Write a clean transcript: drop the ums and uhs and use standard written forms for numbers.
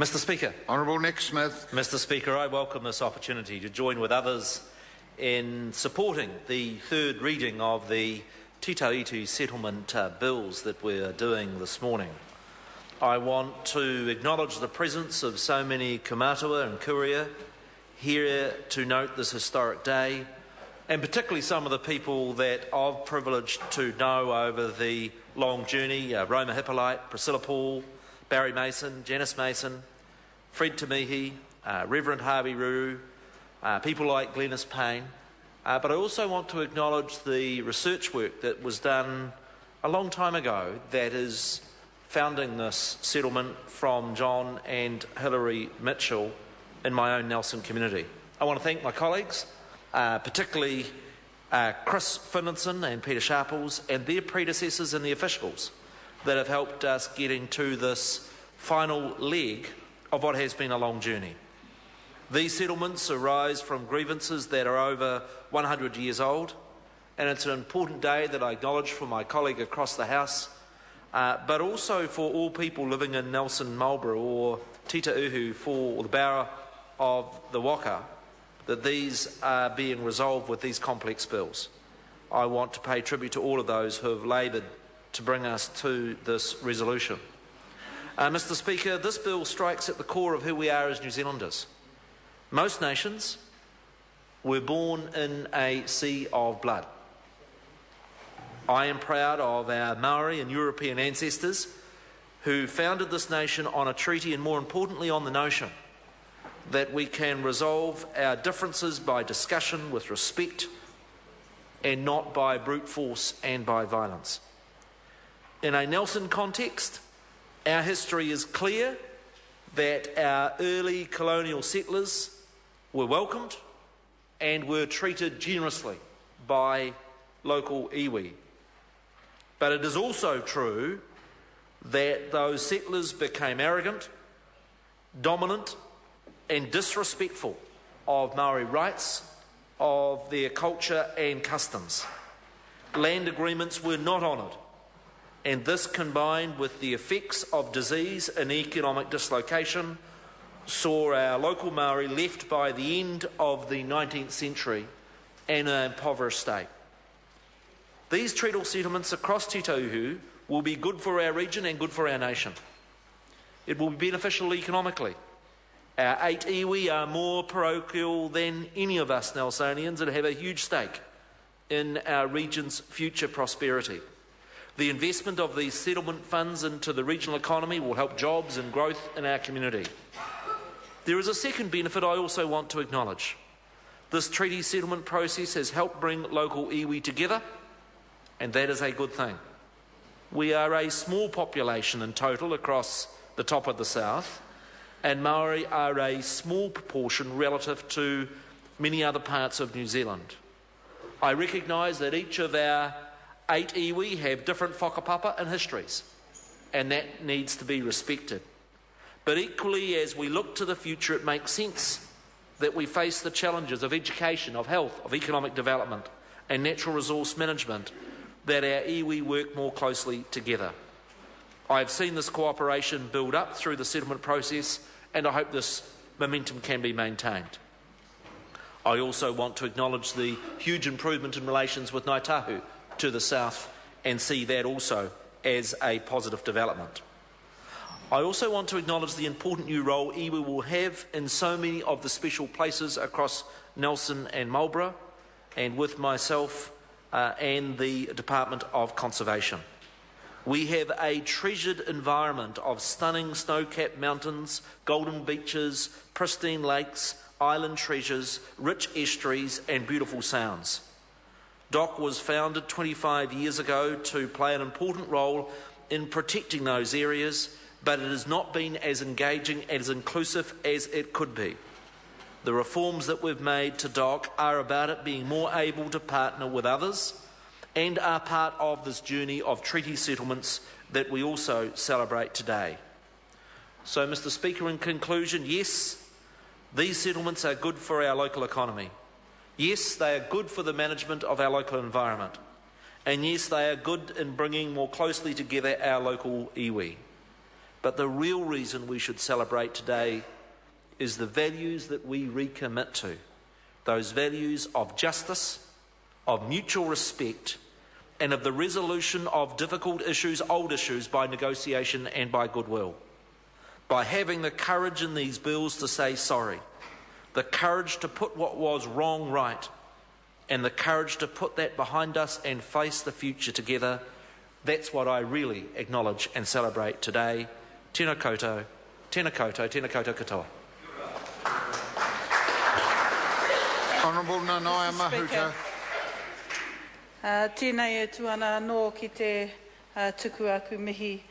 Mr Speaker. Honourable Nick Smith. Mr Speaker, I welcome this opportunity to join with others in supporting the third reading of the Tita Itu settlement bills that we're doing this morning. I want to acknowledge the presence of so many Kaumatua and Kuria here to note this historic day, and particularly some of the people that I've privileged to know over the long journey, Roma Hippolyte, Priscilla Paul, Barry Mason, Janice Mason, Fred Tamihi, Reverend Harvey Ruru, people like Glenys Payne. But I also want to acknowledge the research work that was done a long time ago that is founding this settlement from John and Hilary Mitchell in my own Nelson community. I want to thank my colleagues, particularly Chris Finlinson and Peter Sharples and their predecessors and the officials that have helped us getting to this final leg of what has been a long journey. These settlements arise from grievances that are over 100 years old, and it's an important day that I acknowledge for my colleague across the House, but also for all people living in Nelson Marlborough or Tita Uhu for the Bower of the Waka, that these are being resolved with these complex bills. I want to pay tribute to all of those who have laboured to bring us to this resolution. Mr Speaker, this bill strikes at the core of who we are as New Zealanders. Most nations were born in a sea of blood. I am proud of our Maori and European ancestors who founded this nation on a treaty and, more importantly, on the notion that we can resolve our differences by discussion with respect and not by brute force and by violence. In a Nelson context, our history is clear that our early colonial settlers were welcomed and were treated generously by local iwi. But it is also true that those settlers became arrogant, dominant and disrespectful of Maori rights, of their culture and customs. Land agreements were not honoured, and this, combined with the effects of disease and economic dislocation, saw our local Maori left by the end of the 19th century in an impoverished state. These treaty settlements across Tita Uhu will be good for our region and good for our nation. It will be beneficial economically. Our 8 iwi are more parochial than any of us Nelsonians and have a huge stake in our region's future prosperity. The investment of these settlement funds into the regional economy will help jobs and growth in our community. There is a second benefit I also want to acknowledge. This treaty settlement process has helped bring local iwi together, and that is a good thing. We are a small population in total across the top of the south, and Maori are a small proportion relative to many other parts of New Zealand. I recognise that each of our 8 iwi have different whakapapa and histories, and that needs to be respected. But equally, as we look to the future, it makes sense that we face the challenges of education, of health, of economic development and natural resource management, that our iwi work more closely together. I have seen this cooperation build up through the settlement process, and I hope this momentum can be maintained. I also want to acknowledge the huge improvement in relations with Ngāi Tahu to the south and see that also as a positive development. I also want to acknowledge the important new role iwi will have in so many of the special places across Nelson and Marlborough, and with myself and the Department of Conservation. We have a treasured environment of stunning snow-capped mountains, golden beaches, pristine lakes, island treasures, rich estuaries and beautiful sounds. DOC was founded 25 years ago to play an important role in protecting those areas, but it has not been as engaging and as inclusive as it could be. The reforms that we've made to DOC are about it being more able to partner with others and are part of this journey of treaty settlements that we also celebrate today. So, Mr Speaker, in conclusion, yes, these settlements are good for our local economy. Yes, they are good for the management of our local environment. And yes, they are good in bringing more closely together our local iwi. But the real reason we should celebrate today is the values that we recommit to. Those values of justice, of mutual respect, and of the resolution of difficult issues, old issues, by negotiation and by goodwill. By having the courage in these bills to say sorry, the courage to put what was wrong right, and the courage to put that behind us and face the future together, that's what I really acknowledge and celebrate today. Tēnā koutou, tēnā koutou, tēnā koutou katoa. Honourable Nanaia Mahuta. Tēnei e tuana anō ki te tuku aku mihi.